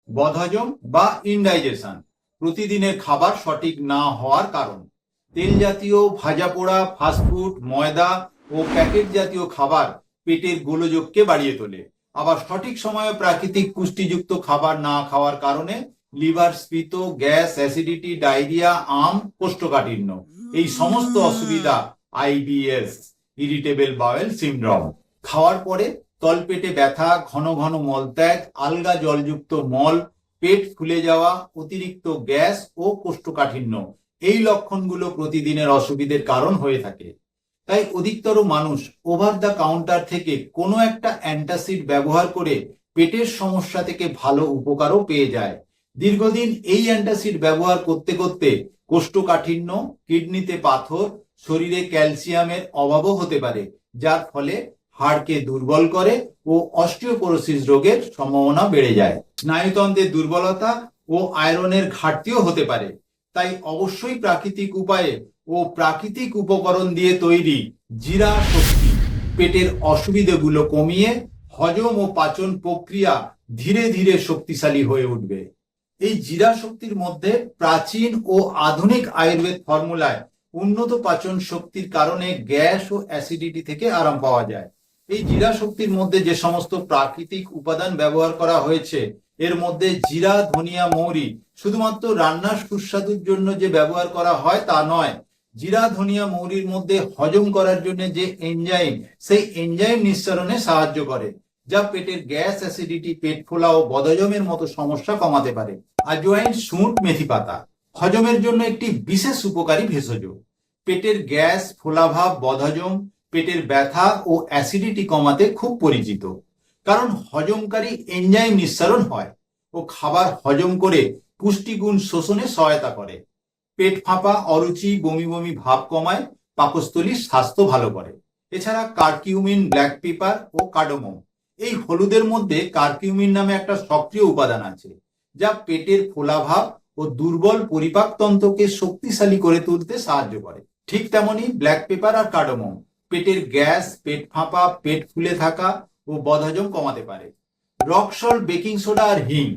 বদহজম বা ইনডাইজেশন, প্রতিদিনের খাবার সঠিক না হওয়ার কারণ। তেল জাতীয়, ভাজা পোড়া, ফাস্টফুড, ময়দা ও প্যাকেট জাতীয় খাবার পেটের গোলযোগকে বাড়িয়ে তোলে। আবার সঠিক সময়ে প্রাকৃতিক পুষ্টিযুক্ত খাবার না খাওয়ার কারণে লিভার স্ফীত, গ্যাস, অ্যাসিডিটি, ডায়রিয়া, কোষ্ঠকাঠিন্য, এই সমস্ত অসুবিধা আইবিএস, ইরিটেবল বাওয়েল সিনড্রোম। খাওয়ার পরে তলপেটে ব্যথা, ঘন ঘন মলত্যাগ, আলগা জলযুক্ত মল, পেট ফুলে যাওয়া, অতিরিক্ত গ্যাস ও কোষ্ঠকাঠিন্য, এই লক্ষণগুলো প্রতিদিনের অসুবিধার কারণ হয়ে থাকে। তাই অধিকতর মানুষ ওভার দ্য কাউন্টার থেকে কোনো একটা অ্যান্টাসিড ব্যবহার করে পেটের সমস্যা থেকে ভালো উপকারও পেয়ে যায়। দীর্ঘদিন এই অ্যান্টাসিড ব্যবহার করতে করতে কোষ্ঠকাঠিন্য, কিডনিতে পাথর, শরীরে ক্যালসিয়ামের অভাবও হতে পারে, যার ফলে হাড়কে দুর্বল করে ও অস্টিওপোরোসিস রোগের সম্ভাবনা বেড়ে যায়। স্নায়ুতন্ত্রের দুর্বলতা ও আয়রনের ঘাটতিও হতে পারে। তাই অবশ্যই প্রাকৃতিক উপায়ে ও প্রাকৃতিক উপকরণ দিয়ে তৈরি জিরা শক্তি পেটের অসুবিধাগুলো কমিয়ে হজম ও পাচন প্রক্রিয়া ধীরে ধীরে শক্তিশালী হয়ে উঠবে। এই জিরা শক্তির মধ্যে প্রাচীন ও আধুনিক আয়ুর্বেদ ফর্মুলায় উন্নত পাচন শক্তির কারণে গ্যাস ও অ্যাসিডিটি থেকে আরাম পাওয়া যায়। এই জিরা শক্তির মধ্যে যে সমস্ত প্রাকৃতিক উপাদান ব্যবহার করা হয়েছে, এর মধ্যে জিরা, ধনিয়া, মৌরি শুধুমাত্র রান্নার সুস্বাদুর জন্য যে ব্যবহার করা হয় তা নয়। জিরা, ধনিয়া, মৌরির মধ্যে হজম করার জন্য যে এনজাইম, সেই এনজাইম নিঃসরণে সাহায্য করে, যা পেটের গ্যাস, অ্যাসিডিটি, পেট ফোলা ও বদহজমের মতো সমস্যা কমাতে পারে। আজওয়াইন, শুঁট, মেথি পাতা হজমের জন্য একটি বিশেষ উপকারী ভেষজ। পেটের গ্যাস, ফোলাভাব, বদহজম, পেটের ব্যথা ও অ্যাসিডিটি কমাতে খুব পরিচিত, কারণ হজমকারী এনজাইম নিঃসরণ হয় ও খাবার হজম করে পুষ্টিগুণ শোষণে সহায়তা করে। পেট ফাঁপা, অরুচি, বমি বমি ভাব কমায়, পাকস্থলীর স্বাস্থ্য ভালো করে। এছাড়া কারকিউমিন, ব্ল্যাক পেপার ও কার্ডামম, এই হলুদের মধ্যে কারকিউমিন নামে একটা সক্রিয় উপাদান আছে, যা পেটের ফোলাভাব ও দুর্বল পরিপাকতন্ত্রকে শক্তিশালী করে তুলতে সাহায্য করে। ঠিক তেমনি ব্ল্যাক পেপার আর কার্ডামম পেটের গ্যাস, পেট ফাঁপা, পেট ফুলে থাকা ও বদহজম কমাতে পারে। রক সল্ট, বেকিং সোডা আর হিং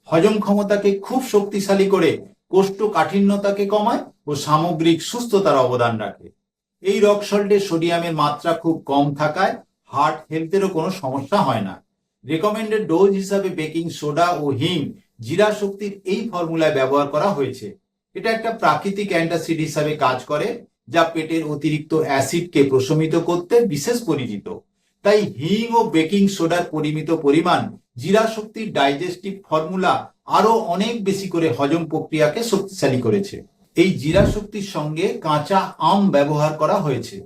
হজম ক্ষমতাকে খুব শক্তিশালী করে কোষ্ঠকাঠিন্যতাকে কমায় ও সামগ্রিক সুস্থতার অবদান রাখে। এই রক সল্টে সোডিয়ামের মাত্রা খুব কম থাকায় হার্ট হেলথেরও কোনো সমস্যা হয় না। রেকমেন্ডেড ডোজ হিসাবে বেকিং সোডা ও হিং জিরা শক্তির এই ফর্মুলায় ব্যবহার করা হয়েছে। এটা একটা প্রাকৃতিক অ্যান্টাসিড হিসাবে কাজ করে, যা পেটের অতিরিক্ত অ্যাসিডকে প্রশমিত করতে বিশেষ পরিচিত। তাই হিং ও বেকিং সোডার পরিমিত পরিমাণ জিরা শক্তির ডাইজেস্টিভ ফর্মুলা আরো অনেক বেশি করে হজম প্রক্রিয়াকে শক্তিশালী করেছে। এই জিরা শক্তির সঙ্গে কাঁচা আম ব্যবহার করা হয়েছে।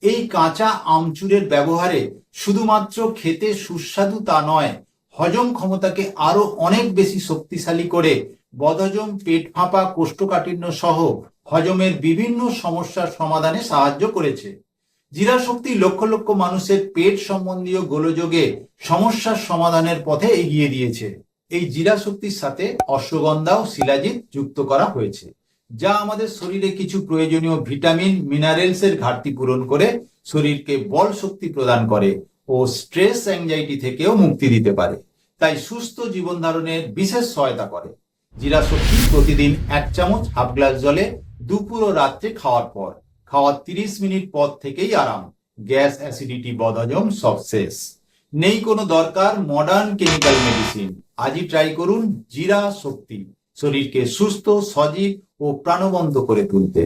এই কাঁচা আমচুরের ব্যবহারে শুধুমাত্র খেতে সুস্বাদু তা নয়, হজম ক্ষমতাকে আরো অনেক বেশি শক্তিশালী করে বদহজম, পেট ফাঁপা, কোষ্ঠকাঠিন্য সহ হজমের বিভিন্ন সমস্যার সমাধানে সাহায্য করেছে। জিরা শক্তি লক্ষ লক্ষ মানুষের পেট সম্বন্ধীয় গোলযোগে সমস্যার সমাধানের পথে এগিয়ে দিয়েছে। এই জিরা শক্তির সাথে অশ্বগন্ধা ও শিলাজিৎ যুক্ত করা হয়েছে, যা আমাদের শরীরে কিছু প্রয়োজনীয় ভিটামিন, মিনারেলস এর ঘাটতি পূরণ করে শরীরকে বল শক্তি প্রদান করে ও স্ট্রেস, অ্যাংজাইটি থেকেও মুক্তি দিতে পারে। তাই সুস্থ জীবন ধারণের বিশেষ সহায়তা করে। জিরা শক্তি প্রতিদিন 1 চামচ হাফ গ্লাস জলে দুপুর ও রাত্রে খাওয়ার পর, খাওয়ার 30 মিনিট পর থেকেই আরাম। গ্যাস, অ্যাসিডিটি, বদহজম সব শেষ। নেই কোনো দরকার মডার্ন কেমিক্যাল মেডিসিন। আজই ট্রাই করুন জিরা শক্তি, শরীরকে সুস্থ, সজীব ও প্রাণবন্ত করে তুলতে।